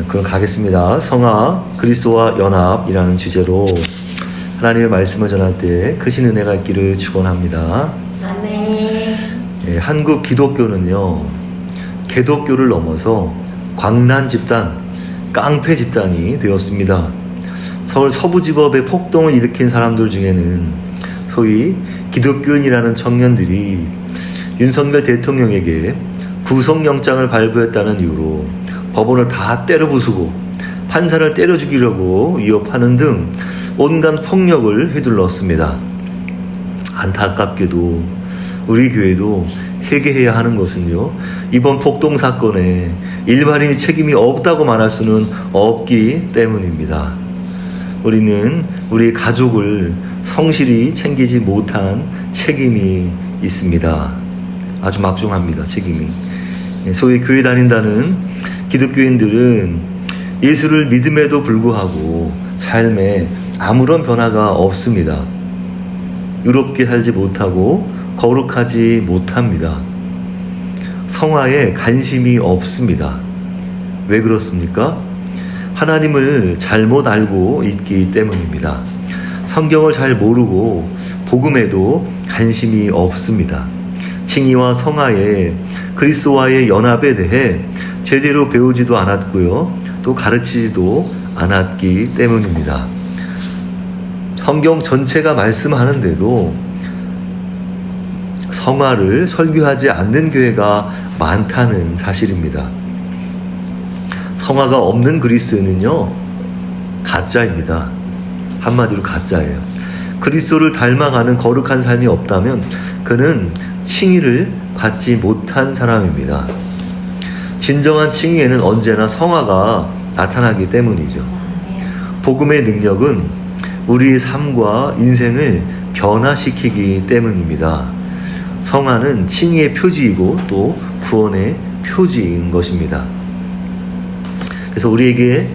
그럼 가겠습니다. 성화 그리스도와 연합이라는 주제로 하나님의 말씀을 전할 때 크신 은혜가 있기를 축원합니다. 아멘. 한국 기독교는요, 개독교를 넘어서 광란 집단, 깡패 집단이 되었습니다. 서울 서부지법에 폭동을 일으킨 사람들 중에는 소위 기독교인이라는 청년들이 윤석열 대통령에게 구속영장을 발부했다는 이유로 법원을 다 때려 부수고 판사를 때려 죽이려고 위협하는 등 온갖 폭력을 휘둘렀습니다. 안타깝게도 우리 교회도 회개해야 하는 것은요, 이번 폭동 사건에 일반인이 책임이 없다고 말할 수는 없기 때문입니다. 우리는 우리 가족을 성실히 챙기지 못한 책임이 있습니다. 아주 막중합니다, 책임이. 소위 교회 다닌다는 기독교인들은 예수를 믿음에도 불구하고 삶에 아무런 변화가 없습니다. 의롭게 살지 못하고 거룩하지 못합니다. 성화에 관심이 없습니다. 왜 그렇습니까? 하나님을 잘못 알고 있기 때문입니다. 성경을 잘 모르고 복음에도 관심이 없습니다. 칭의와 성화에 그리스도와의 연합에 대해 제대로 배우지도 않았고요, 또 가르치지도 않았기 때문입니다. 성경 전체가 말씀하는데도 성화를 설교하지 않는 교회가 많다는 사실입니다. 성화가 없는 그리스도는요, 가짜입니다. 한마디로 가짜예요. 그리스도를 닮아가는 거룩한 삶이 없다면 그는 칭의를 받지 못한 사람입니다. 진정한 칭의에는 언제나 성화가 나타나기 때문이죠. 복음의 능력은 우리의 삶과 인생을 변화시키기 때문입니다. 성화는 칭의의 표지이고 또 구원의 표지인 것입니다. 그래서 우리에게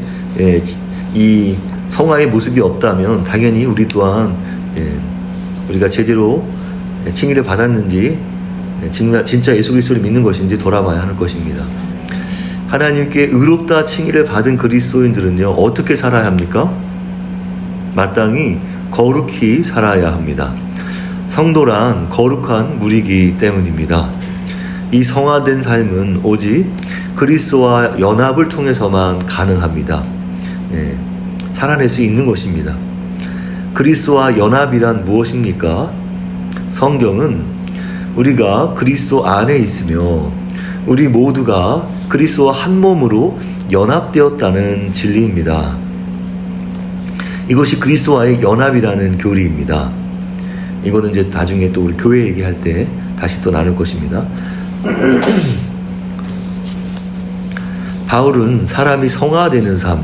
이 성화의 모습이 없다면 당연히 우리 또한 우리가 제대로 칭의를 받았는지, 진짜 예수 그리스도를 믿는 것인지 돌아봐야 하는 것입니다. 하나님께 의롭다 칭의를 받은 그리스도인들은요, 어떻게 살아야 합니까? 마땅히 거룩히 살아야 합니다. 성도란 거룩한 무리이기 때문입니다. 이 성화된 삶은 오직 그리스도와 연합을 통해서만 가능합니다. 살아낼 수 있는 것입니다. 그리스도와 연합이란 무엇입니까? 성경은 우리가 그리스도 안에 있으며 우리 모두가 그리스도와 한 몸으로 연합되었다는 진리입니다. 이것이 그리스도와의 연합이라는 교리입니다. 이거는 이제 나중에 또 우리 교회 얘기할 때 다시 또 나눌 것입니다. 바울은 사람이 성화되는 삶,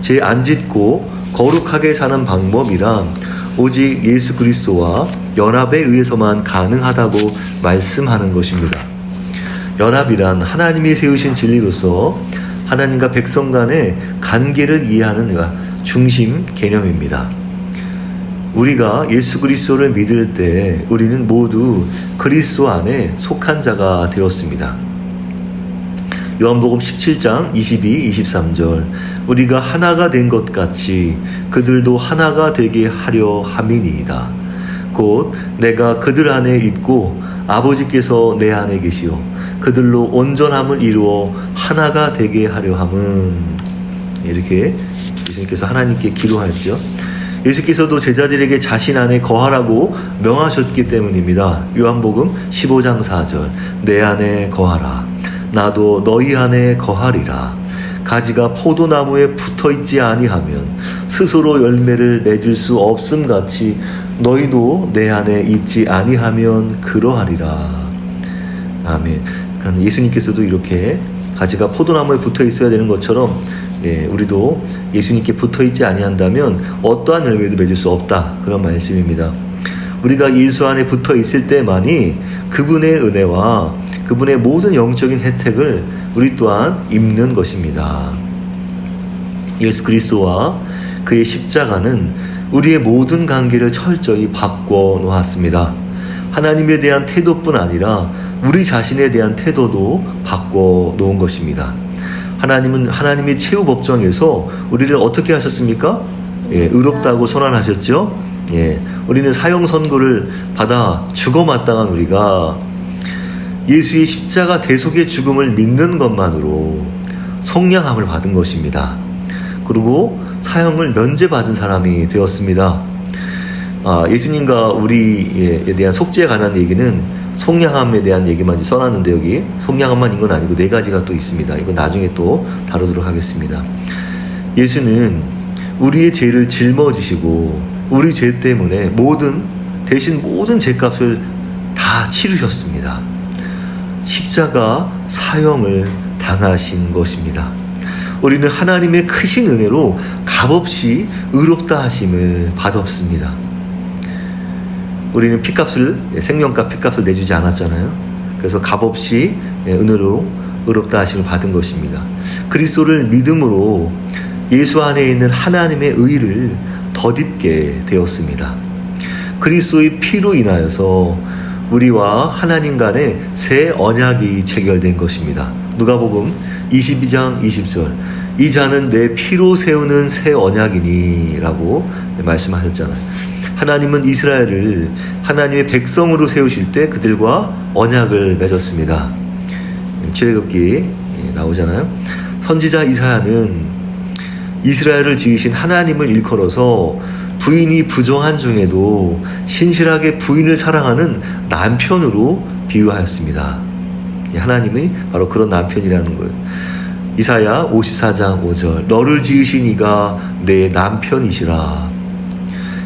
죄 안 짓고 거룩하게 사는 방법이란 오직 예수 그리스도와 연합에 의해서만 가능하다고 말씀하는 것입니다. 연합이란 하나님이 세우신 진리로서 하나님과 백성 간의 관계를 이해하는 중심 개념입니다. 우리가 예수 그리스도를 믿을 때 우리는 모두 그리스도 안에 속한 자가 되었습니다. 요한복음 17장 22, 23절 우리가 하나가 된 것 같이 그들도 하나가 되게 하려 함이니이다. 곧 내가 그들 안에 있고 아버지께서 내 안에 계시오 그들로 온전함을 이루어 하나가 되게 하려 함은, 이렇게 예수님께서 하나님께 기도하였죠. 예수께서도 제자들에게 자신 안에 거하라고 명하셨기 때문입니다. 요한복음 15장 4절 내 안에 거하라 나도 너희 안에 거하리라. 가지가 포도나무에 붙어있지 아니하면 스스로 열매를 맺을 수 없음 같이 너희도 내 안에 있지 아니하면 그러하리라. 아멘. 그러니까 예수님께서도 이렇게 가지가 포도나무에 붙어 있어야 되는 것처럼 우리도 예수님께 붙어있지 아니한다면 어떠한 열매도 맺을 수 없다, 그런 말씀입니다. 우리가 예수 안에 붙어 있을 때만이 그분의 은혜와 그분의 모든 영적인 혜택을 우리 또한 입는 것입니다. 예수 그리스도와 그의 십자가는 우리의 모든 관계를 철저히 바꿔 놓았습니다. 하나님에 대한 태도뿐 아니라 우리 자신에 대한 태도도 바꿔 놓은 것입니다. 하나님은 하나님의 최후 법정에서 우리를 어떻게 하셨습니까? 의롭다고 선언하셨죠. 우리는 사형 선고를 받아 죽어 마땅한 우리가 예수의 십자가 대속의 죽음을 믿는 것만으로 속량함을 받은 것입니다. 그리고 사형을 면제받은 사람이 되었습니다. 예수님과 우리에 대한 속죄에 관한 얘기는 속량함에 대한 얘기만 써놨는데, 여기 속량함만 이건 아니고 4가지가 또 있습니다. 이거 나중에 또 다루도록 하겠습니다. 예수는 우리의 죄를 짊어지시고 우리 죄 때문에 대신 모든 죄값을 다 치르셨습니다. 십자가 사형을 당하신 것입니다. 우리는 하나님의 크신 은혜로 값없이 의롭다 하심을 받았습니다. 우리는 생명값 피값을 내주지 않았잖아요. 그래서 값없이 은혜로 의롭다 하심을 받은 것입니다. 그리스도를 믿음으로 예수 안에 있는 하나님의 의를 덧입게 되었습니다. 그리스도의 피로 인하여서 우리와 하나님 간에 새 언약이 체결된 것입니다. 누가복음 22장 20절, 이 자는 내 피로 세우는 새 언약이니 라고 말씀하셨잖아요. 하나님은 이스라엘을 하나님의 백성으로 세우실 때 그들과 언약을 맺었습니다. 출애굽기 나오잖아요. 선지자 이사야는 이스라엘을 지으신 하나님을 일컬어서 부인이 부정한 중에도 신실하게 부인을 사랑하는 남편으로 비유하였습니다. 하나님이 바로 그런 남편이라는 거예요. 이사야 54장 5절, 너를 지으신 이가 내 남편이시라.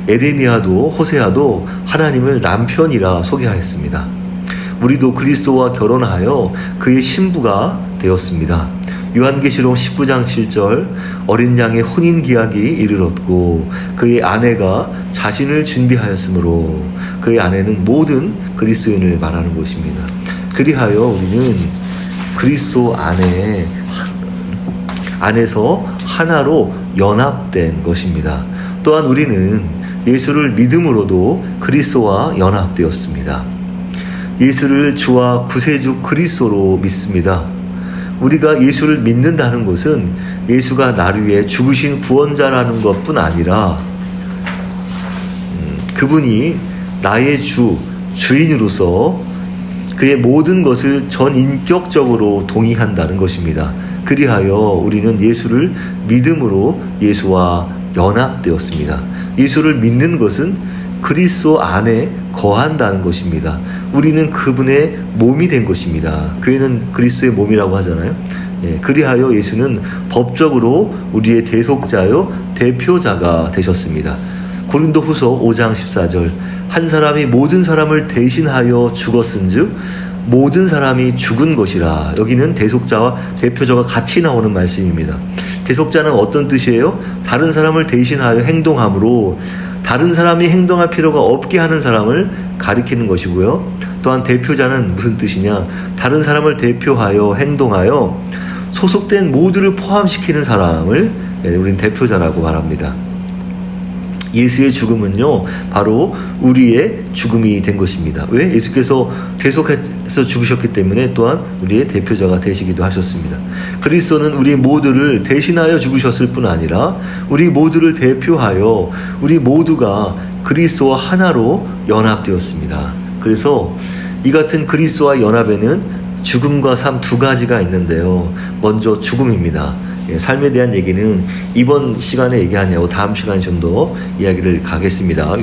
에레미야도 호세아도 하나님을 남편이라 소개하였습니다. 우리도 그리스도와 결혼하여 그의 신부가 되었습니다. 요한계시록 19장 7절, 어린 양의 혼인 기약이 이르렀고 그의 아내가 자신을 준비하였으므로, 그의 아내는 모든 그리스도인을 말하는 것입니다. 그리하여 우리는 그리스도 안에서 하나로 연합된 것입니다. 또한 우리는 예수를 믿음으로도 그리스도와 연합되었습니다. 예수를 주와 구세주 그리스도로 믿습니다. 우리가 예수를 믿는다는 것은 예수가 나를 위해 죽으신 구원자라는 것뿐 아니라 그분이 나의 주인으로서 그의 모든 것을 전인격적으로 동의한다는 것입니다. 그리하여 우리는 예수를 믿음으로 예수와 연합되었습니다. 예수를 믿는 것은 그리스도 안에 거한다는 것입니다. 우리는 그분의 몸이 된 것입니다. 교회는 그리스도의 몸이라고 하잖아요. 그리하여 예수는 법적으로 우리의 대속자요 대표자가 되셨습니다. 고린도후서 5장 14절, 한 사람이 모든 사람을 대신하여 죽었은즉 모든 사람이 죽은 것이라. 여기는 대속자와 대표자가 같이 나오는 말씀입니다. 대속자는 어떤 뜻이에요? 다른 사람을 대신하여 행동함으로 다른 사람이 행동할 필요가 없게 하는 사람을 가리키는 것이고요. 또한 대표자는 무슨 뜻이냐? 다른 사람을 대표하여 행동하여 소속된 모두를 포함시키는 사람을 우리는 대표자라고 말합니다. 예수의 죽음은요, 바로 우리의 죽음이 된 것입니다. 왜? 예수께서 대속해서 죽으셨기 때문에 또한 우리의 대표자가 되시기도 하셨습니다. 그리스도는 우리 모두를 대신하여 죽으셨을 뿐 아니라 우리 모두를 대표하여 우리 모두가 그리스도와 하나로 연합되었습니다. 그래서 이 같은 그리스도와 연합에는 죽음과 삶 2가지가 있는데요. 먼저 죽음입니다. 삶에 대한 얘기는 이번 시간에 얘기하냐고 다음 시간에 좀 더 이야기를 가겠습니다.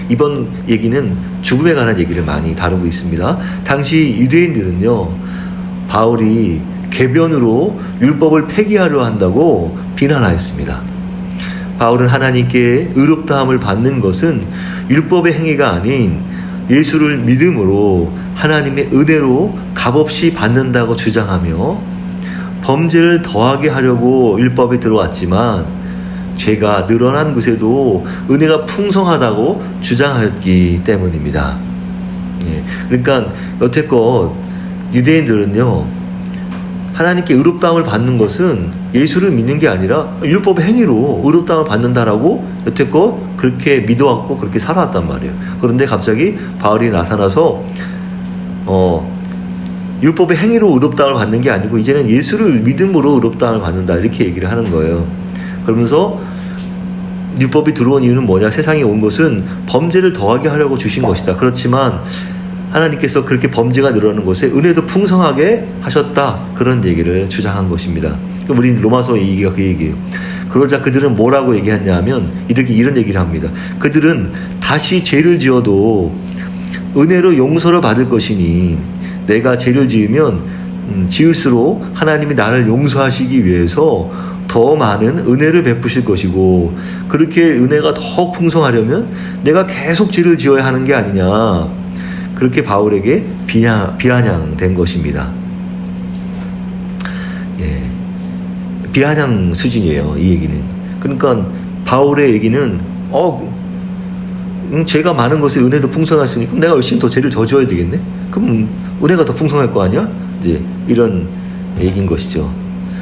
이번 얘기는 죽음에 관한 얘기를 많이 다루고 있습니다. 당시 유대인들은요, 바울이 계변으로 율법을 폐기하려 한다고 비난하였습니다. 바울은 하나님께 의롭다함을 받는 것은 율법의 행위가 아닌 예수를 믿음으로 하나님의 은혜로 값없이 받는다고 주장하며 범죄를 더하게 하려고 율법에 들어왔지만 죄가 늘어난 곳에도 은혜가 풍성하다고 주장하였기 때문입니다. 그러니까 여태껏 유대인들은요, 하나님께 의롭다함을 받는 것은 예수를 믿는 게 아니라 율법의 행위로 의롭다함을 받는다라고 여태껏 그렇게 믿어왔고 그렇게 살아왔단 말이에요. 그런데 갑자기 바울이 나타나서 율법의 행위로 의롭다함을 받는 게 아니고 이제는 예수를 믿음으로 의롭다함을 받는다, 이렇게 얘기를 하는 거예요. 그러면서 율법이 들어온 이유는 뭐냐? 세상에 온 것은 범죄를 더하게 하려고 주신 것이다. 그렇지만 하나님께서 그렇게 범죄가 늘어나는 곳에 은혜도 풍성하게 하셨다, 그런 얘기를 주장한 것입니다. 그럼 우리 로마서 얘기가 그 얘기예요. 그러자 그들은 뭐라고 얘기하냐 하면 이런 얘기를 합니다. 그들은 다시 죄를 지어도 은혜로 용서를 받을 것이니 내가 죄를 지으면 지을수록 하나님이 나를 용서하시기 위해서 더 많은 은혜를 베푸실 것이고, 그렇게 은혜가 더 풍성하려면 내가 계속 죄를 지어야 하는 게 아니냐, 그렇게 바울에게 비아냥된 것입니다. 예, 비아냥 수준이에요, 이 얘기는. 그러니까 바울의 얘기는 죄가 많은 것에 은혜도 풍성했으니 그럼 내가 열심히 더 죄를 더 지어야 되겠네? 그럼 은혜가 더 풍성할 거 아니야? 이제 이런 얘기인 것이죠.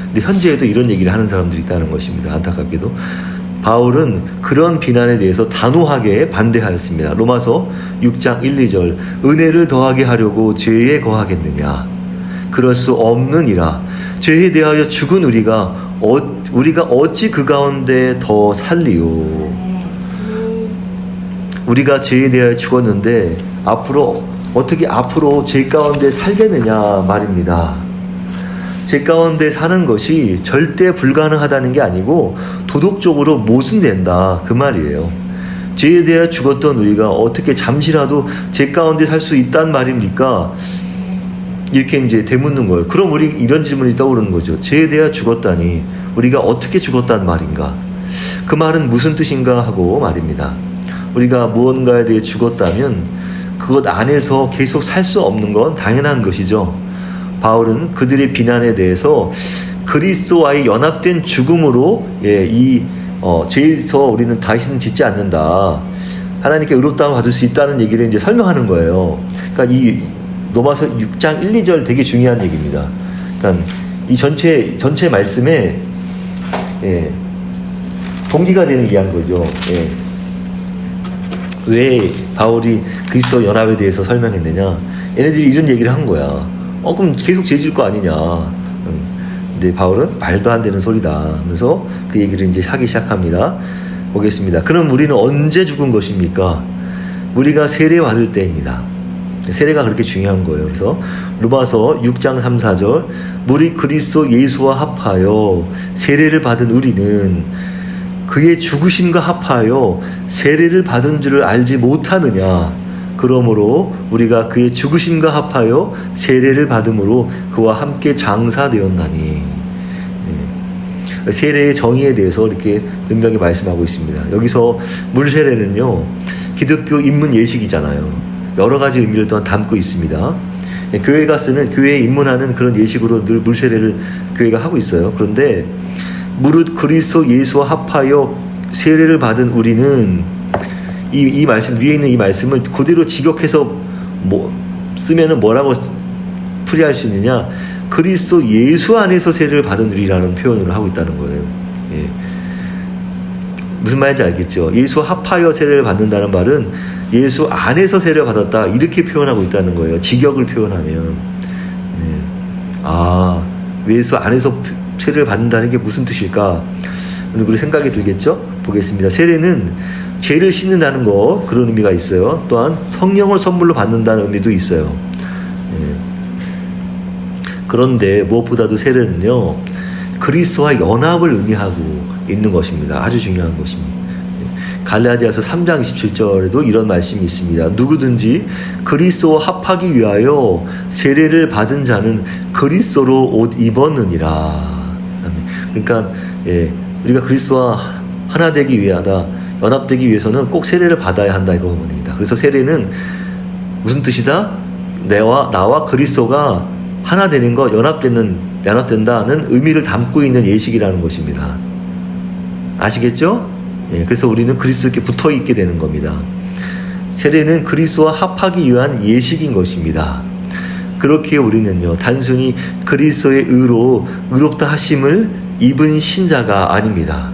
근데 현재에도 이런 얘기를 하는 사람들이 있다는 것입니다. 안타깝게도 바울은 그런 비난에 대해서 단호하게 반대하였습니다. 로마서 6장 1, 2절 은혜를 더하게 하려고 죄에 거하겠느냐? 그럴 수 없느니라. 죄에 대하여 죽은 우리가 어찌 그 가운데 더 살리요? 우리가 죄에 대하여 죽었는데 어떻게 앞으로 죄 가운데 살겠느냐 말입니다. 죄 가운데 사는 것이 절대 불가능하다는 게 아니고 도덕적으로 모순된다, 그 말이에요. 죄에 대하여 죽었던 우리가 어떻게 잠시라도 죄 가운데 살 수 있단 말입니까? 이렇게 이제 되묻는 거예요. 그럼 우리 이런 질문이 떠오르는 거죠. 죄에 대하여 죽었다니 우리가 어떻게 죽었단 말인가? 그 말은 무슨 뜻인가 하고 말입니다. 우리가 무언가에 대해 죽었다면 그것 안에서 계속 살 수 없는 건 당연한 것이죠. 바울은 그들의 비난에 대해서 그리스도와의 연합된 죽음으로 죄에서 우리는 다시는 짓지 않는다, 하나님께 의롭다함을 받을 수 있다는 얘기를 이제 설명하는 거예요. 그러니까 이 로마서 6장 1, 2절 되게 중요한 얘기입니다. 그러니까 이 전체 말씀에 동기가 되는 이야기인 거죠. 왜 바울이 그리스도 연합에 대해서 설명했느냐? 얘네들이 이런 얘기를 한 거야. 그럼 계속 죄 지을 거 아니냐. 근데 바울은 말도 안 되는 소리다 하면서 그 얘기를 이제 하기 시작합니다. 보겠습니다. 그럼 우리는 언제 죽은 것입니까? 우리가 세례 받을 때입니다. 세례가 그렇게 중요한 거예요. 그래서 로마서 6장 3, 4절 우리 그리스도 예수와 합하여 세례를 받은 우리는 그의 죽으심과 합하여 세례를 받은 줄을 알지 못하느냐. 그러므로 우리가 그의 죽으심과 합하여 세례를 받음으로 그와 함께 장사되었나니. 세례의 정의에 대해서 이렇게 분명히 말씀하고 있습니다. 여기서 물세례는요, 기독교 입문 예식이잖아요. 여러 가지 의미를 또한 담고 있습니다. 교회가 쓰는, 교회에 입문하는 그런 예식으로 늘 물세례를 교회가 하고 있어요. 그런데 무릇 그리스도 예수와 합하여 세례를 받은 우리는, 이 말씀, 위에 있는 이 말씀을 그대로 직역해서 쓰면은 뭐라고 풀이할 수 있느냐? 그리스도 예수 안에서 세례를 받은 우리라는 표현을 하고 있다는 거예요. 무슨 말인지 알겠죠? 예수 합하여 세례를 받는다는 말은 예수 안에서 세례를 받았다, 이렇게 표현하고 있다는 거예요. 직역을 표현하면. 예수 안에서 세례를 받는다는 게 무슨 뜻일까? 우리 생각이 들겠죠? 보겠습니다. 세례는 죄를 씻는다는 거, 그런 의미가 있어요. 또한 성령을 선물로 받는다는 의미도 있어요. 그런데 무엇보다도 세례는요, 그리스도와 연합을 의미하고 있는 것입니다. 아주 중요한 것입니다. 갈라디아서 3장 27절에도 이런 말씀이 있습니다. 누구든지 그리스도와 합하기 위하여 세례를 받은 자는 그리스도로 옷 입었느니라. 그러니까 우리가 그리스도와 하나 되기 위하다, 연합되기 위해서는 꼭 세례를 받아야 한다, 이거 말입니다. 그래서 세례는 무슨 뜻이다? 나와 그리스도가 하나 되는 것, 연합된다는 의미를 담고 있는 예식이라는 것입니다. 아시겠죠? 그래서 우리는 그리스도께 붙어 있게 되는 겁니다. 세례는 그리스도와 합하기 위한 예식인 것입니다. 그렇게 우리는요, 단순히 그리스도의 의로 의롭다 하심을 입은 신자가 아닙니다.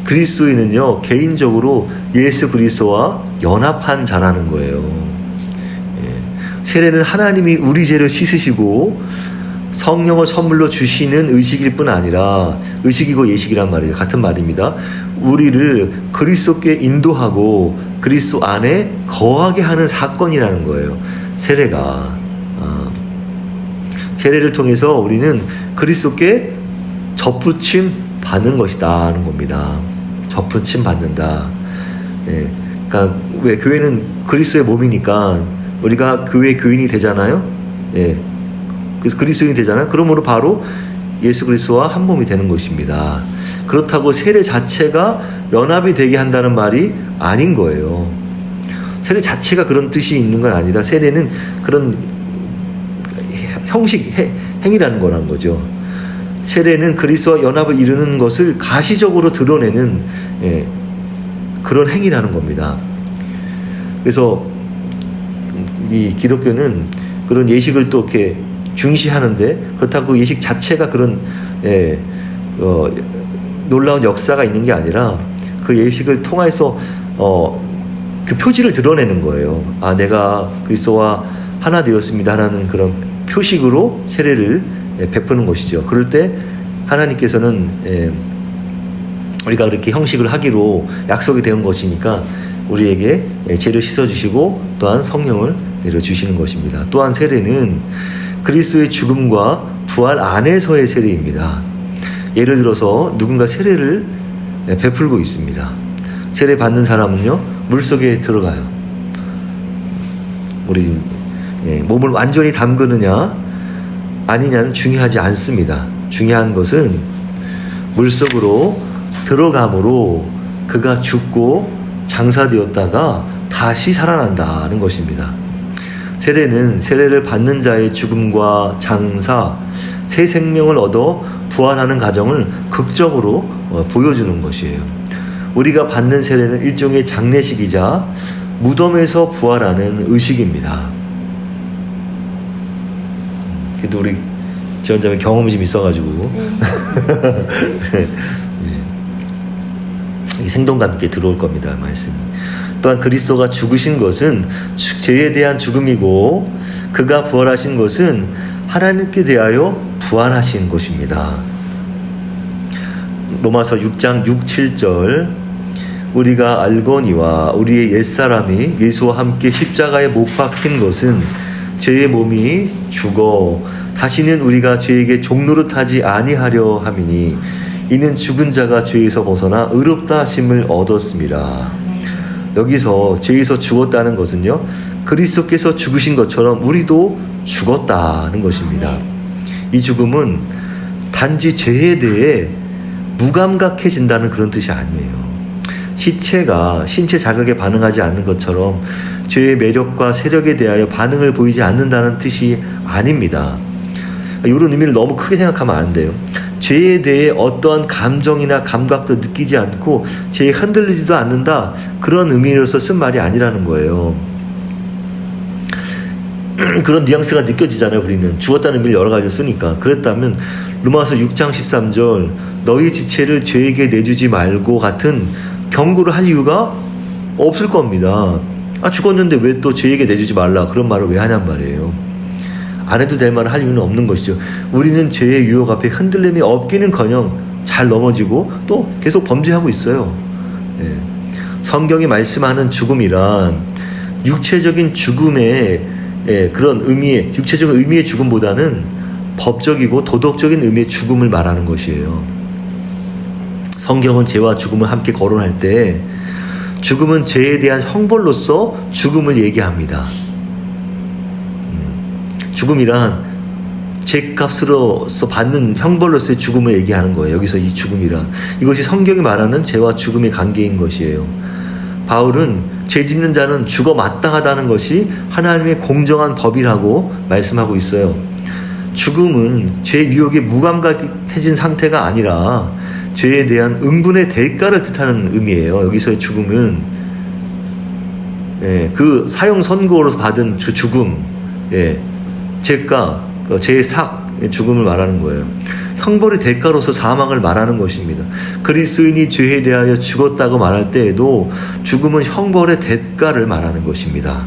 그리스도인은요, 개인적으로 예수 그리스도와 연합한 자라는 거예요. 세례는 하나님이 우리 죄를 씻으시고 성령을 선물로 주시는 의식일 뿐 아니라, 의식이고 예식이란 말이에요. 같은 말입니다. 우리를 그리스도께 인도하고 그리스도 안에 거하게 하는 사건이라는 거예요. 세례가. 세례를 통해서 우리는 그리스도께 접붙임 받는 것이다 하는 겁니다. 접붙임 받는다. 예. 그러니까 왜 교회는 그리스도의 몸이니까 우리가 교회 교인이 되잖아요. 예. 그래서 그리스도인이 되잖아요. 그러므로 바로 예수 그리스도와 한 몸이 되는 것입니다. 그렇다고 세례 자체가 연합이 되게 한다는 말이 아닌 거예요. 세례 자체가 그런 뜻이 있는 건 아니라, 세례는 그런 형식, 행위라는 거란 거죠. 세례는 그리스도와 연합을 이루는 것을 가시적으로 드러내는 그런 행위라는 겁니다. 그래서 이 기독교는 그런 예식을 또 이렇게 중시하는데, 그렇다고 예식 자체가 그런 놀라운 역사가 있는 게 아니라, 그 예식을 통해서 그 표지를 드러내는 거예요. 아, 내가 그리스도와 하나 되었습니다 하는 그런 표식으로 세례를 베푸는 것이죠. 그럴 때 하나님께서는 우리가 그렇게 형식을 하기로 약속이 된 것이니까 우리에게 죄를 씻어주시고 또한 성령을 내려주시는 것입니다. 또한 세례는 그리스도의 죽음과 부활 안에서의 세례입니다. 예를 들어서 누군가 세례를 베풀고 있습니다. 세례 받는 사람은요, 물속에 들어가요. 우리 몸을 완전히 담그느냐 아니냐는 중요하지 않습니다. 중요한 것은 물속으로 들어감으로 그가 죽고 장사되었다가 다시 살아난다는 것입니다. 세례는 세례를 받는 자의 죽음과 장사, 새 생명을 얻어 부활하는 과정을 극적으로 보여주는 것이에요. 우리가 받는 세례는 일종의 장례식이자 무덤에서 부활하는 의식입니다. 그래도 우리 지원자분 경험이 좀 있어가지고 생동감 있게 들어올 겁니다, 말씀이. 또한 그리스도가 죽으신 것은 죄에 대한 죽음이고, 그가 부활하신 것은 하나님께 대하여 부활하신 것입니다. 로마서 6장 6, 7절, 우리가 알거니와 우리의 옛사람이 예수와 함께 십자가에 못 박힌 것은 죄의 몸이 죽어 다시는 우리가 죄에게 종노릇하지 아니하려 함이니, 이는 죽은 자가 죄에서 벗어나 의롭다 하심을 얻었습니다. 여기서 죄에서 죽었다는 것은요, 그리스도께서 죽으신 것처럼 우리도 죽었다는 것입니다. 이 죽음은 단지 죄에 대해 무감각해진다는 그런 뜻이 아니에요. 시체가 신체 자극에 반응하지 않는 것처럼 죄의 매력과 세력에 대하여 반응을 보이지 않는다는 뜻이 아닙니다. 이런 의미를 너무 크게 생각하면 안 돼요. 죄에 대해 어떠한 감정이나 감각도 느끼지 않고 죄에 흔들리지도 않는다, 그런 의미로서 쓴 말이 아니라는 거예요. 그런 뉘앙스가 느껴지잖아요. 우리는 죽었다는 의미를 여러 가지로 쓰니까. 그랬다면 로마서 6장 13절, 너희 지체를 죄에게 내주지 말고 같은 경고를 할 이유가 없을 겁니다. 아, 죽었는데 왜 또 죄에게 내주지 말라, 그런 말을 왜 하냔 말이에요. 안 해도 될 말을 할 이유는 없는 것이죠. 우리는 죄의 유혹 앞에 흔들림이 없기는커녕 잘 넘어지고 또 계속 범죄하고 있어요. 성경이 말씀하는 죽음이란 육체적인 죽음의 그런 의미의, 육체적인 의미의 죽음보다는 법적이고 도덕적인 의미의 죽음을 말하는 것이에요. 성경은 죄와 죽음을 함께 거론할 때 죽음은 죄에 대한 형벌로서 죽음을 얘기합니다. 죽음이란 죄값으로서 받는 형벌로서의 죽음을 얘기하는 거예요. 여기서 이 죽음이란, 이것이 성경이 말하는 죄와 죽음의 관계인 것이에요. 바울은 죄 짓는 자는 죽어 마땅하다는 것이 하나님의 공정한 법이라고 말씀하고 있어요. 죽음은 죄 유혹에 무감각해진 상태가 아니라 죄에 대한 응분의 대가를 뜻하는 의미예요. 여기서의 죽음은 그 사형 선고로서 받은 그 죽음, 죄가, 죄의 삭, 죽음을 말하는 거예요. 형벌의 대가로서 사망을 말하는 것입니다. 그리스도인이 죄에 대하여 죽었다고 말할 때에도 죽음은 형벌의 대가를 말하는 것입니다.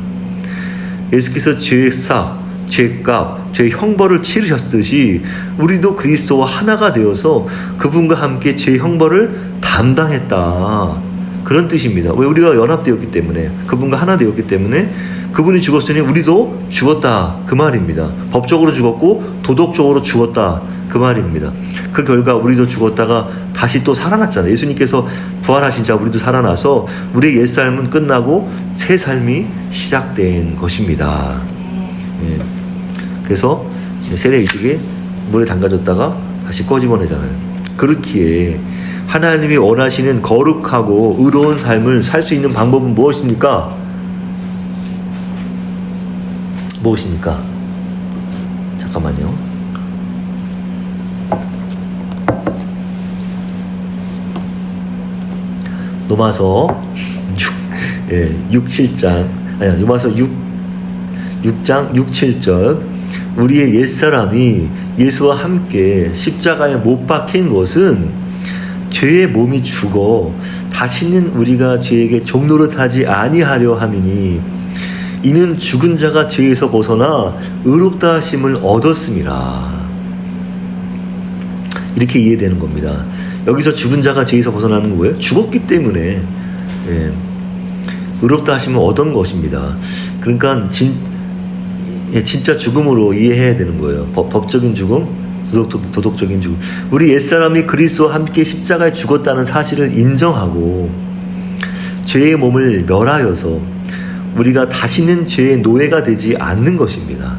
예수께서 죄의 싹, 죄값, 죄의 형벌을 치르셨듯이 우리도 그리스도와 하나가 되어서 그분과 함께 죄의 형벌을 담당했다. 그런 뜻입니다. 왜? 우리가 연합되었기 때문에, 그분과 하나 되었기 때문에 그분이 죽었으니 우리도 죽었다. 그 말입니다. 법적으로 죽었고 도덕적으로 죽었다. 그 말입니다. 그 결과 우리도 죽었다가 다시 또 살아났잖아요. 예수님께서 부활하신 자 우리도 살아나서 우리의 옛삶은 끝나고 새 삶이 시작된 것입니다. 예. 그래서 세례일찍에 물에 담가졌다가 다시 꺼집어내잖아요. 그렇기에 하나님이 원하시는 거룩하고 의로운 삶을 살 수 있는 방법은 무엇입니까? 무엇입니까? 잠깐만요. 로마서 7장, 로마서 6장 6, 7절. 우리의 옛사람이 예수와 함께 십자가에 못 박힌 것은 죄의 몸이 죽어 다시는 우리가 죄에게 종노릇하지 아니하려 함이니 이는 죽은 자가 죄에서 벗어나 의롭다 하심을 얻었음이라. 이렇게 이해되는 겁니다. 여기서 죽은 자가 죄에서 벗어나는 건 뭐예요? 죽었기 때문에 의롭다 하심을 얻은 것입니다. 그러니까 진짜 죽음으로 이해해야 되는 거예요. 법적인 죽음, 도덕적인 죽음. 우리 옛사람이 그리스도와 함께 십자가에 죽었다는 사실을 인정하고 죄의 몸을 멸하여서 우리가 다시는 죄의 노예가 되지 않는 것입니다.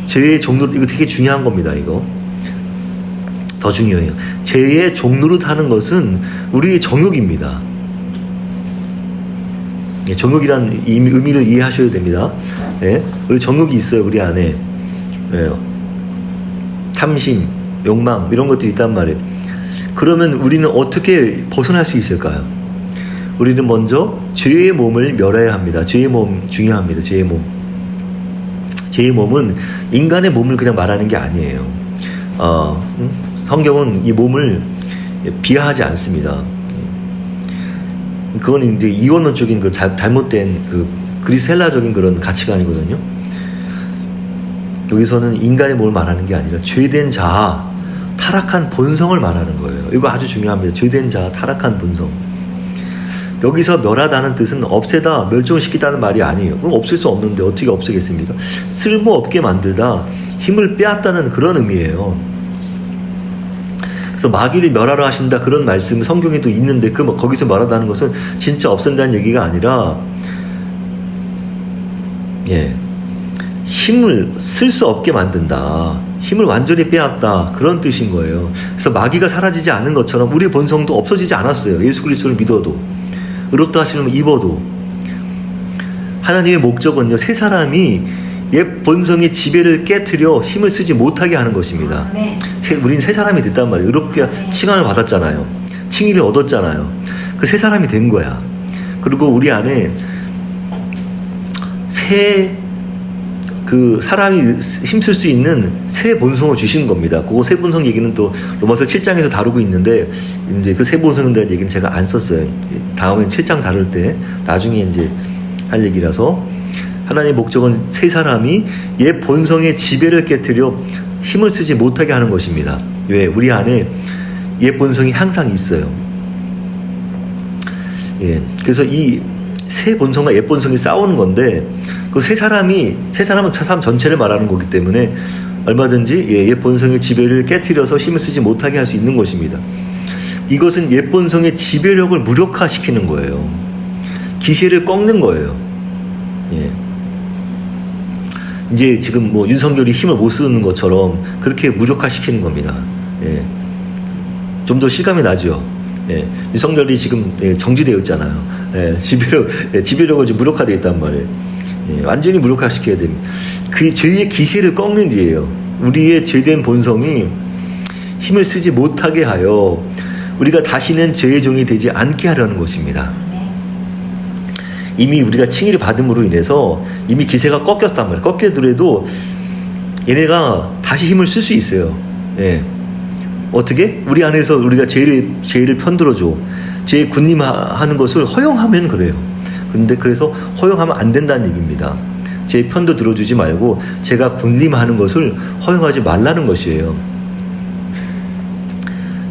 죄의 종노, 이거 되게 중요한 겁니다. 이거 더 중요해요. 죄의 종노릇 하는 것은 우리의 정욕입니다. 정욕이란 의미를 이해하셔야 됩니다. 예? 우리 정욕이 있어요. 우리 안에 탐심, 욕망 이런 것들이 있단 말이에요. 그러면 우리는 어떻게 벗어날 수 있을까요? 우리는 먼저 죄의 몸을 멸해야 합니다. 죄의 몸 중요합니다. 죄의 몸은 인간의 몸을 그냥 말하는 게 아니에요. 성경은 이 몸을 비하하지 않습니다. 그건 이제 이원론적인 그 잘못된 그 그리스헬라적인 그런 가치관이거든요. 여기서는 인간의 몸을 말하는 게 아니라 죄된 자, 타락한 본성을 말하는 거예요. 이거 아주 중요합니다. 죄된 자, 타락한 본성. 여기서 멸하다는 뜻은 없애다, 멸종시키다는 말이 아니에요. 그럼 없앨 수 없는데 어떻게 없애겠습니까? 쓸모없게 만들다, 힘을 빼앗다는 그런 의미예요. 그래서 마귀를 멸하라 하신다 그런 말씀이 성경에도 있는데 거기서 말하다는 것은 진짜 없앤다는 얘기가 아니라 힘을 쓸 수 없게 만든다, 힘을 완전히 빼앗다 그런 뜻인 거예요. 그래서 마귀가 사라지지 않은 것처럼 우리의 본성도 없어지지 않았어요. 예수 그리스도를 믿어도 의롭다 하시는 입어도. 하나님의 목적은요, 새 사람이 옛 본성의 지배를 깨트려 힘을 쓰지 못하게 하는 것입니다. 우린 새 사람이 됐단 말이에요. 의롭게 칭함을 받았잖아요. 칭의를 얻었잖아요. 그 새 사람이 된 거야. 그리고 우리 안에 그 사람이 힘쓸 수 있는 새 본성을 주신 겁니다. 그거 새 본성 얘기는 또 로마서 7장에서 다루고 있는데, 이제 그 새 본성에 대한 얘기는 제가 안 썼어요. 다음엔 7장 다룰 때 나중에 이제 할 얘기라서. 하나님의 목적은 새 사람이 옛 본성의 지배를 깨트려 힘을 쓰지 못하게 하는 것입니다. 왜? 우리 안에 옛 본성이 항상 있어요. 그래서 이 새 본성과 옛 본성이 싸우는 건데, 그 새 사람은 사람 전체를 말하는 거기 때문에 얼마든지 옛 본성의 지배를 깨트려서 힘을 쓰지 못하게 할 수 있는 것입니다. 이것은 옛 본성의 지배력을 무력화시키는 거예요. 기세를 꺾는 거예요. 이제 지금 뭐 윤석열이 힘을 못 쓰는 것처럼 그렇게 무력화시키는 겁니다. 좀 더 실감이 나죠. 윤석열이 지금 정지되어 있잖아요. 지배력을 좀 무력화되어 있단 말이에요. 완전히 무력화시켜야 됩니다. 그 죄의 기세를 꺾는 일이에요. 우리의 죄된 본성이 힘을 쓰지 못하게 하여 우리가 다시는 죄의 종이 되지 않게 하려는 것입니다. 이미 우리가 칭의를 받음으로 인해서 이미 기세가 꺾였단 말이에요. 꺾여더라도 얘네가 다시 힘을 쓸 수 있어요. 어떻게? 우리 안에서 우리가 죄를 편들어줘. 죄의 군림하는 것을 허용하면 그래요. 그런데 그래서 허용하면 안 된다는 얘기입니다. 제 편도 들어주지 말고 제가 군림하는 것을 허용하지 말라는 것이에요.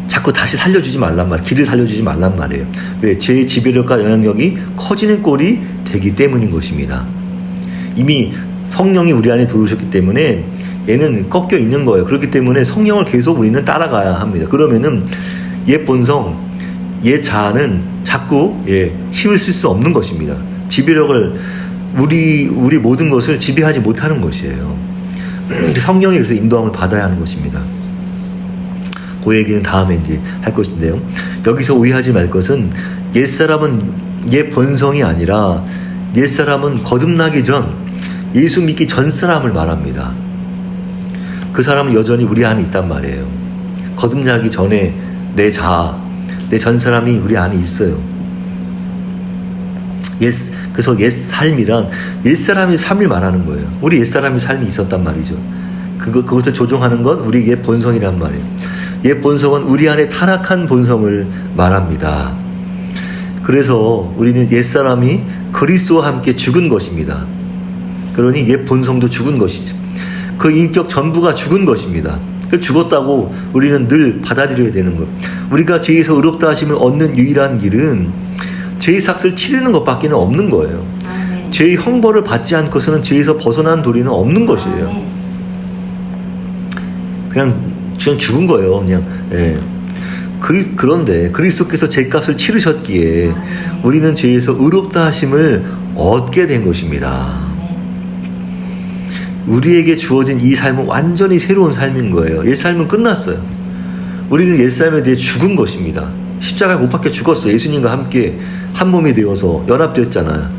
자꾸 다시 살려주지 말란 말, 길을 살려주지 말란 말이에요. 왜? 제 지배력과 영향력이 커지는 꼴이 되기 때문인 것입니다. 이미 성령이 우리 안에 들어오셨기 때문에 얘는 꺾여 있는 거예요. 그렇기 때문에 성령을 계속 우리는 따라가야 합니다. 그러면은 옛 본성, 옛 자아는 자꾸 힘을 쓸 수 없는 것입니다. 지배력을 우리 모든 것을 지배하지 못하는 것이에요. 성령이 그래서 인도함을 받아야 하는 것입니다. 그 얘기는 다음에 이제 할 것인데요. 여기서 오해하지 말 것은 옛사람은 옛 본성이 아니라 옛사람은 거듭나기 전 예수 믿기 전 사람을 말합니다. 그 사람은 여전히 우리 안에 있단 말이에요. 거듭나기 전에 내 자아, 내 전 사람이 우리 안에 있어요. 그래서 옛 삶이란 옛 사람의 삶을 말하는 거예요. 우리 옛 사람의 삶이 있었단 말이죠. 그것을 조종하는 건 우리 옛 본성이란 말이에요. 옛 본성은 우리 안에 타락한 본성을 말합니다. 그래서 우리는 옛 사람이 그리스도와 함께 죽은 것입니다. 그러니 옛 본성도 죽은 것이죠. 그 인격 전부가 죽은 것입니다. 그 죽었다고 우리는 늘 받아들여야 되는 것. 우리가 죄에서 의롭다 하심을 얻는 유일한 길은 죄의 삭을 치르는 것밖에 없는 거예요. 죄의 형벌을 받지 않고서는 죄에서 벗어난 도리는 없는 것이에요. 그냥 죽은 거예요. 그냥. 그런데 그리스도께서 죄값을 치르셨기에 우리는 죄에서 의롭다 하심을 얻게 된 것입니다. 우리에게 주어진 이 삶은 완전히 새로운 삶인 거예요. 옛 삶은 끝났어요. 우리는 옛 삶에 대해 죽은 것입니다. 십자가에 못 박혀 죽었어요. 예수님과 함께 한 몸이 되어서 연합되었잖아요.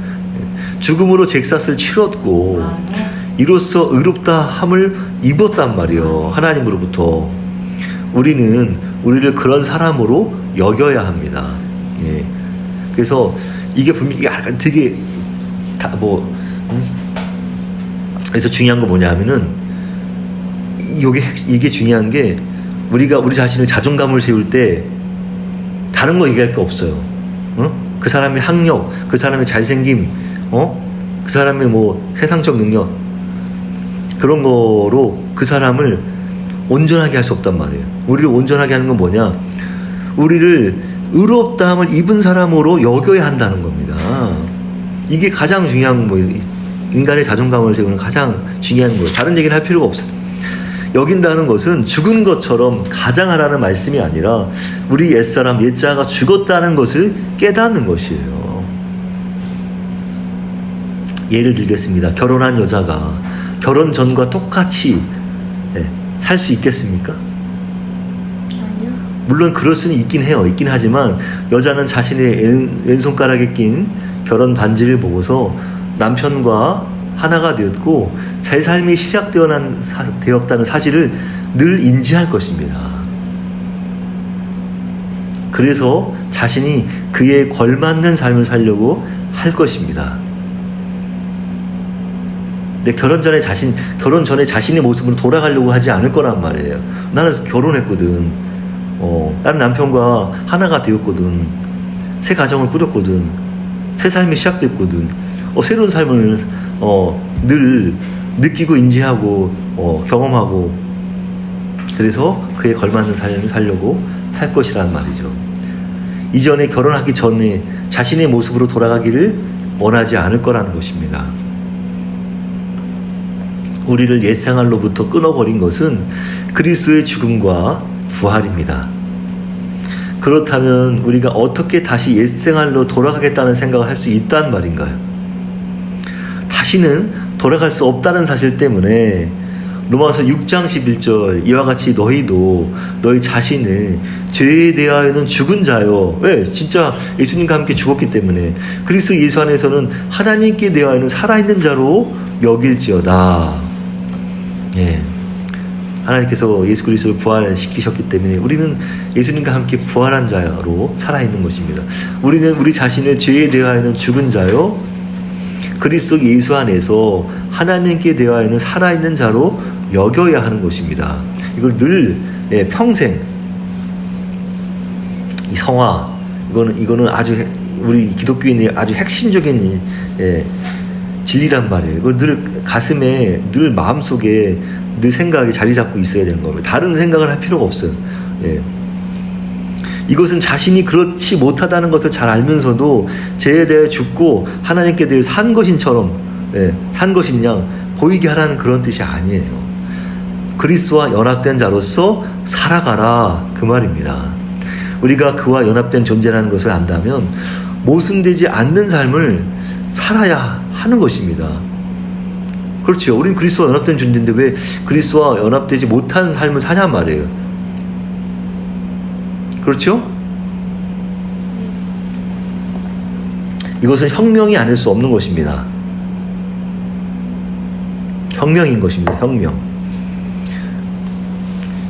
죽음으로 죄값을 치렀고 이로써 의롭다 함을 입었단 말이에요. 하나님으로부터. 우리는 우리를 그런 사람으로 여겨야 합니다. 그래서 이게 분명히 약간 되게 그래서 중요한 거 뭐냐 하면은 이게 중요한 게 우리가 우리 자신을 자존감을 세울 때 다른 거 얘기할 게 없어요. 그 사람의 학력, 그 사람의 잘생김, 그 사람의 세상적 능력 그런 거로 그 사람을 온전하게 할 수 없단 말이에요. 우리를 온전하게 하는 건 뭐냐? 우리를 의롭다함을 입은 사람으로 여겨야 한다는 겁니다. 이게 가장 중요한 인간의 자존감을 세우는 가장 중요한 거예요. 다른 얘기는 할 필요가 없어요. 여긴다는 것은 죽은 것처럼 가장하라는 말씀이 아니라 우리 옛사람, 옛자가 죽었다는 것을 깨닫는 것이에요. 예를 들겠습니다. 결혼한 여자가 결혼 전과 똑같이 살 수 있겠습니까? 아니요. 물론 그럴 수는 있긴 해요. 있긴 하지만 여자는 자신의 왼손가락에 낀 결혼 반지를 보고서 남편과 하나가 되었고 새 삶이 시작되었다는 사실을 늘 인지할 것입니다. 그래서 자신이 그에 걸맞는 삶을 살려고 할 것입니다. 근데 결혼 전에 자신의 모습으로 돌아가려고 하지 않을 거란 말이에요. 나는 결혼했거든. 나는 남편과 하나가 되었거든. 새 가정을 꾸렸거든. 새 삶이 시작됐거든. 새로운 삶을 늘 느끼고 인지하고 경험하고 그래서 그에 걸맞는 삶을 살려고 할 것이란 말이죠. 이전에 결혼하기 전에 자신의 모습으로 돌아가기를 원하지 않을 거라는 것입니다. 우리를 옛생활로부터 끊어버린 것은 그리스도의 죽음과 부활입니다. 그렇다면 우리가 어떻게 다시 옛생활로 돌아가겠다는 생각을 할 수 있단 말인가요? 다시는 돌아갈 수 없다는 사실 때문에 로마서 6장 11절 이와 같이 너희도 너희 자신을 죄에 대하여는 죽은 자요. 왜? 진짜 예수님과 함께 죽었기 때문에 그리스도 예수 안에서는 하나님께 대하여는 살아있는 자로 여길지어다. 하나님께서 예수 그리스도를 부활시키셨기 때문에 우리는 예수님과 함께 부활한 자로 살아있는 것입니다. 우리는 우리 자신을 죄에 대하여는 죽은 자요 그리스도 예수 안에서 하나님께 대하여는 살아있는 자로 여겨야 하는 것입니다. 이걸 늘 평생 이 성화 이거는 아주 우리 기독교인의 아주 핵심적인 진리란 말이에요. 그걸 늘 가슴에, 늘 마음속에, 늘 생각에 자리 잡고 있어야 되는 겁니다. 다른 생각을 할 필요가 없어요. 예. 이것은 자신이 그렇지 못하다는 것을 잘 알면서도 죄에 대해 죽고 하나님께 대해 산 것인처럼, 예, 산 것인 양 보이게 하라는 그런 뜻이 아니에요. 그리스도와 연합된 자로서 살아가라, 그 말입니다. 우리가 그와 연합된 존재라는 것을 안다면 모순되지 않는 삶을 살아야 하는 것입니다. 그렇죠. 우리는 그리스도와 연합된 존재인데 왜 그리스도와 연합되지 못한 삶을 사냔 말이에요. 그렇죠? 이것은 혁명이 아닐 수 없는 것입니다. 혁명인 것입니다. 혁명.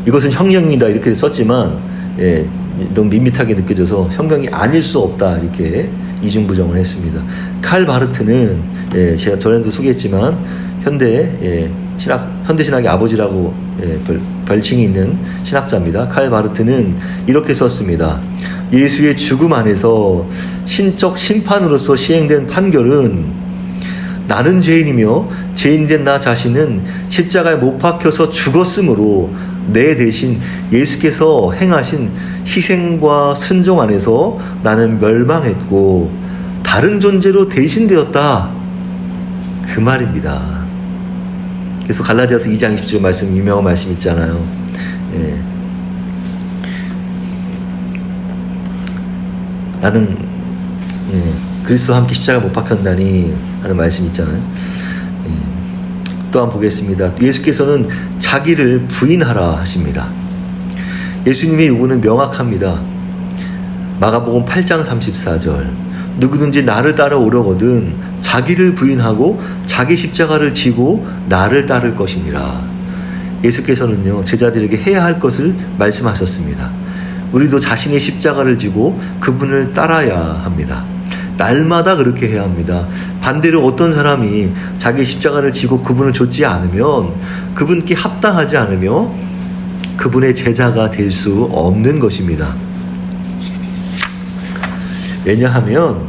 이것은 혁명이다 이렇게 썼지만, 예, 너무 밋밋하게 느껴져서 혁명이 아닐 수 없다 이렇게 이중부정을 했습니다. 칼 바르트는, 예, 제가 전에도 소개했지만 현대 신학의 아버지라고, 예, 별칭이 있는 신학자입니다. 칼 바르트는 이렇게 썼습니다. 예수의 죽음 안에서 신적 심판으로서 시행된 판결은 나는 죄인이며 죄인된 나 자신은 십자가에 못 박혀서 죽었으므로 내 대신 예수께서 행하신 희생과 순종 안에서 나는 멸망했고 다른 존재로 대신되었다, 그 말입니다. 그래서 갈라디아서 2장 20절 말씀, 유명한 말씀 있잖아요. 예. 나는, 예, 그리스도와 함께 십자가 못 박혔나니 하는 말씀 있잖아요. 예. 또한 보겠습니다. 예수께서는 자기를 부인하라 하십니다. 예수님의 요구는 명확합니다. 마가복음 8장 34절, 누구든지 나를 따라오려거든 자기를 부인하고 자기 십자가를 지고 나를 따를 것이니라. 예수께서는요, 제자들에게 해야 할 것을 말씀하셨습니다. 우리도 자신의 십자가를 지고 그분을 따라야 합니다. 날마다 그렇게 해야 합니다. 반대로 어떤 사람이 자기 십자가를 지고 그분을 좇지 않으면, 그분께 합당하지 않으며 그분의 제자가 될 수 없는 것입니다. 왜냐하면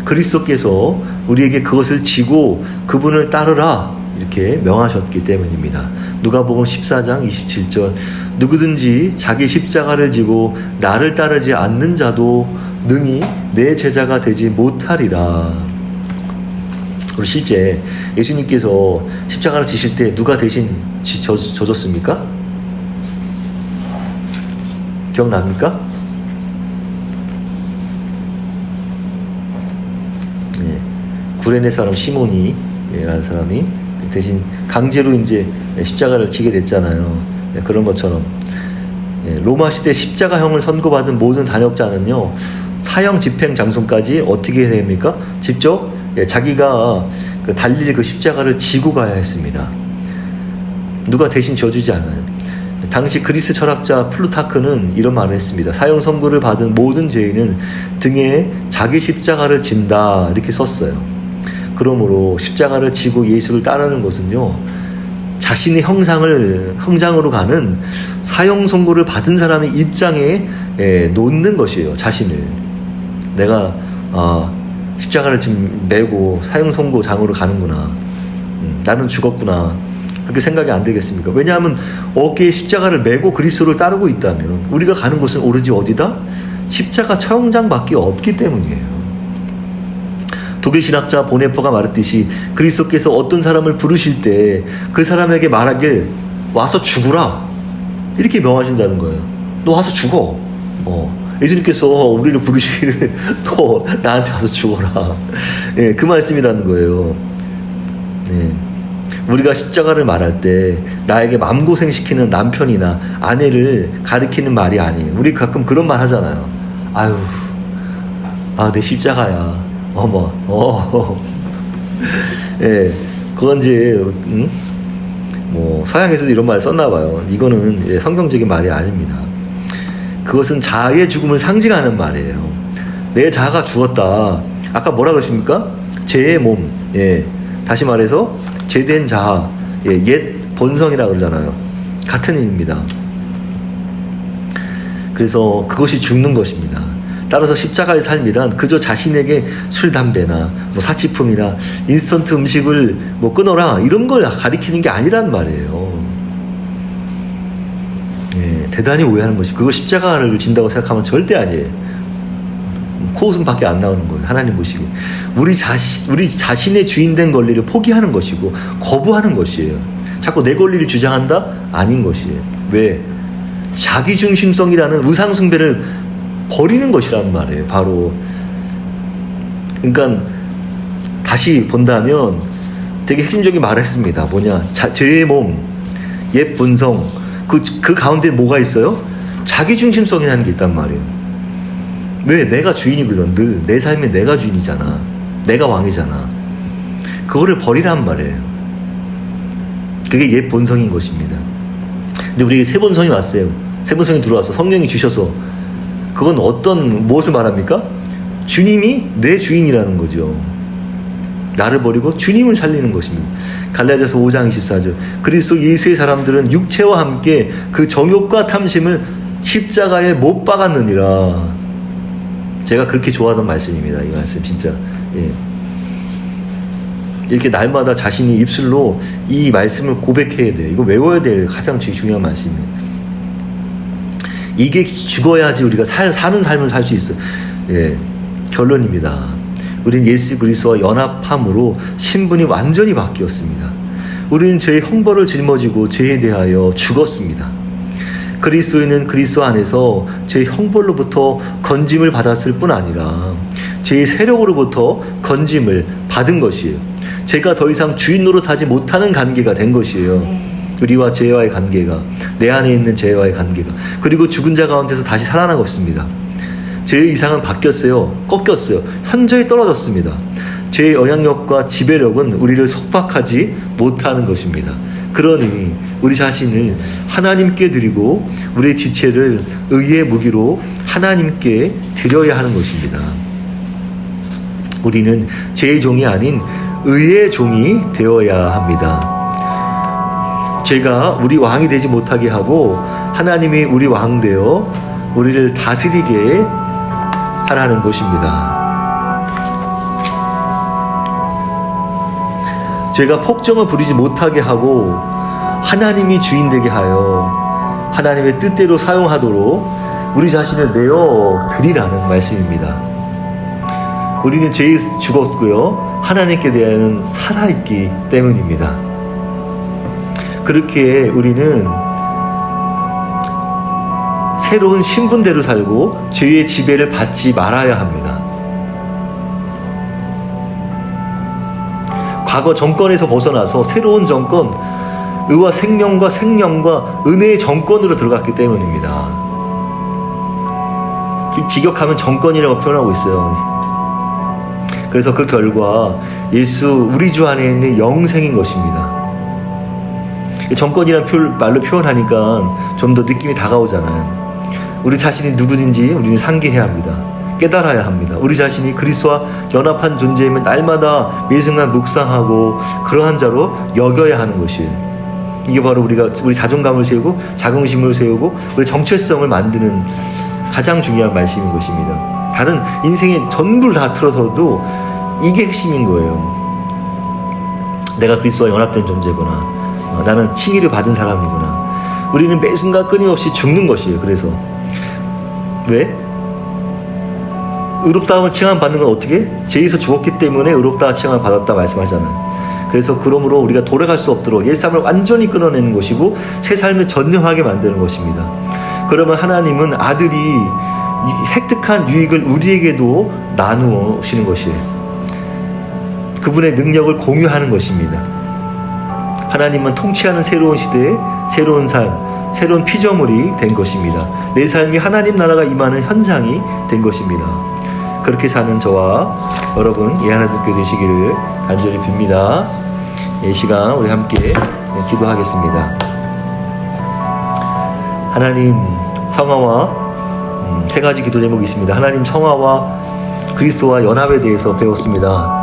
그리스도께서 우리에게 그것을 지고 그분을 따르라 이렇게 명하셨기 때문입니다. 누가복음 14장 27절, 누구든지 자기 십자가를 지고 나를 따르지 않는 자도 능히 내 제자가 되지 못하리라. 그리고 실제 예수님께서 십자가를 지실 때 누가 대신 져줬습니까? 기억납니까? 예, 구레네 사람 시몬이라는 사람이 대신 강제로 이제 십자가를 지게 됐잖아요. 예, 그런 것처럼, 예, 로마 시대 십자가형을 선고받은 모든 단역자는요, 사형 집행 장소까지 어떻게 해야 됩니까? 직접, 예, 자기가 달릴 그 십자가를 지고 가야 했습니다. 누가 대신 져주지 않아요. 당시 그리스 철학자 플루타크는 이런 말을 했습니다. 사형 선고를 받은 모든 죄인은 등에 자기 십자가를 진다 이렇게 썼어요. 그러므로 십자가를 지고 예수를 따르는 것은요, 자신의 형장으로 가는 사형 선고를 받은 사람의 입장에, 놓는 것이에요. 자신을, 내가 십자가를 지금 메고 사형 선고장으로 가는구나, 나는 죽었구나, 그렇게 생각이 안 들겠습니까? 왜냐하면 어깨에 십자가를 메고 그리스도를 따르고 있다면 우리가 가는 곳은 오로지 어디다? 십자가 처형장밖에 없기 때문이에요. 독일 신학자 보네퍼가 말했듯이 그리스도께서 어떤 사람을 부르실 때 그 사람에게 말하길 와서 죽으라 이렇게 명하신다는 거예요. 너 와서 죽어. 예수님께서 우리를 부르시기를 너 나한테 와서 죽어라. 예, 그 말씀이라는 거예요. 예. 우리가 십자가를 말할 때 나에게 마음고생시키는 남편이나 아내를 가리키는 말이 아니에요. 우리 가끔 그런 말 하잖아요. 아유, 내 십자가야. 예, 그건 이제, 서양에서도 이런 말 썼나 봐요. 이거는 성경적인 말이 아닙니다. 그것은 자아의 죽음을 상징하는 말이에요. 내 자아가 죽었다. 아까 뭐라 그랬습니까? 죄의 몸. 예, 다시 말해서 죄된 자아, 옛 본성이라고 그러잖아요. 같은 의미입니다. 그래서 그것이 죽는 것입니다. 따라서 십자가의 삶이란 그저 자신에게 술, 담배나 뭐 사치품이나 인스턴트 음식을 뭐 끊어라 이런 걸 가리키는 게 아니란 말이에요. 예, 대단히 오해하는 것이 그걸 십자가를 진다고 생각하면 절대 아니에요. 코웃음밖에 안 나오는 거예요. 하나님 보시기에 우리 자신의 주인된 권리를 포기하는 것이고 거부하는 것이에요. 자꾸 내 권리를 주장한다? 아닌 것이에요. 왜? 자기중심성이라는 우상숭배를 버리는 것이란 말이에요. 바로 그러니까 다시 본다면 되게 핵심적인 말을 했습니다. 뭐냐? 죄의 몸, 옛 본성 그 가운데 뭐가 있어요? 자기중심성이라는 게 있단 말이에요. 왜? 내가 주인이거든. 늘 내 삶에 내가 주인이잖아. 내가 왕이잖아. 그거를 버리란 말이에요. 그게 옛 본성인 것입니다. 근데 우리에게 새 본성이 왔어요. 새 본성이 들어와서 성령이 주셔서 그건 무엇을 말합니까? 주님이 내 주인이라는 거죠. 나를 버리고 주님을 살리는 것입니다. 갈라디아서 5장 24절 그리스도 예수의 사람들은 육체와 함께 그 정욕과 탐심을 십자가에 못 박았느니라. 제가 그렇게 좋아하던 말씀입니다. 이 말씀 진짜. 예. 이렇게 날마다 자신이 입술로 이 말씀을 고백해야 돼요. 이거 외워야 될 가장 중요한 말씀이에요. 이게 죽어야지 우리가 사는 삶을 살 수 있어요. 예. 결론입니다. 우리는 예수 그리스도와 연합함으로 신분이 완전히 바뀌었습니다. 우리는 죄의 형벌을 짊어지고 죄에 대하여 죽었습니다. 그리스도인은 그리스도 안에서 죄의 형벌로부터 건짐을 받았을 뿐 아니라 죄의 세력으로부터 건짐을 받은 것이에요. 죄가 더 이상 주인 노릇하지 못하는 관계가 된 것이에요. 우리와 죄와의 관계가, 내 안에 있는 죄와의 관계가. 그리고 죽은 자 가운데서 다시 살아난 것입니다. 죄의 이상은 바뀌었어요. 꺾였어요. 현저히 떨어졌습니다. 죄의 영향력과 지배력은 우리를 속박하지 못하는 것입니다. 그러니 우리 자신을 하나님께 드리고 우리의 지체를 의의 무기로 하나님께 드려야 하는 것입니다. 우리는 죄의 종이 아닌 의의 종이 되어야 합니다. 죄가 우리 왕이 되지 못하게 하고 하나님이 우리 왕 되어 우리를 다스리게 하라는 것입니다. 죄가 폭정을 부리지 못하게 하고 하나님이 주인 되게 하여 하나님의 뜻대로 사용하도록 우리 자신을 내어 드리라는 말씀입니다. 우리는 죄에 죽었고요. 하나님께 대하여는 살아있기 때문입니다. 그렇게 우리는 새로운 신분대로 살고 죄의 지배를 받지 말아야 합니다. 과거 정권에서 벗어나서 새로운 정권, 의와 생명과 생명과 은혜의 정권으로 들어갔기 때문입니다. 직역하면 정권이라고 표현하고 있어요. 그래서 그 결과 예수 우리 주 안에 있는 영생인 것입니다. 정권이라는 말로 표현하니까 좀 더 느낌이 다가오잖아요. 우리 자신이 누구든지 우리는 상기해야 합니다. 깨달아야 합니다. 우리 자신이 그리스도와 연합한 존재임을 날마다 매순간 묵상하고 그러한 자로 여겨야 하는 것이에요. 이게 바로 우리 자존감을 세우고 자긍심을 세우고 우리 정체성을 만드는 가장 중요한 말씀인 것입니다. 다른 인생의 전부를 다 틀어서도 이게 핵심인 거예요. 내가 그리스도와 연합된 존재구나. 나는 칭의를 받은 사람이구나. 우리는 매 순간 끊임없이 죽는 것이에요. 그래서 왜? 의롭다함을 칭함받는 건 어떻게? 죄에서 죽었기 때문에 의롭다 칭함을 받았다 말씀하잖아요. 그래서 그러므로 우리가 돌아갈 수 없도록 옛삶을 완전히 끊어내는 것이고 새 삶을 전념하게 만드는 것입니다. 그러면 하나님은 아들이 획득한 유익을 우리에게도 나누시는 것이에요. 그분의 능력을 공유하는 것입니다. 하나님은 통치하는 새로운 시대에 새로운 삶, 새로운 피조물이 된 것입니다. 내 삶이 하나님 나라가 임하는 현장이 된 것입니다. 그렇게 사는 저와 여러분 이 하나님께 되시기를 간절히 빕니다. 이 시간 우리 함께 기도하겠습니다. 하나님 성화와 세 가지 기도 제목이 있습니다. 하나님 성화와 그리스도와 연합에 대해서 배웠습니다.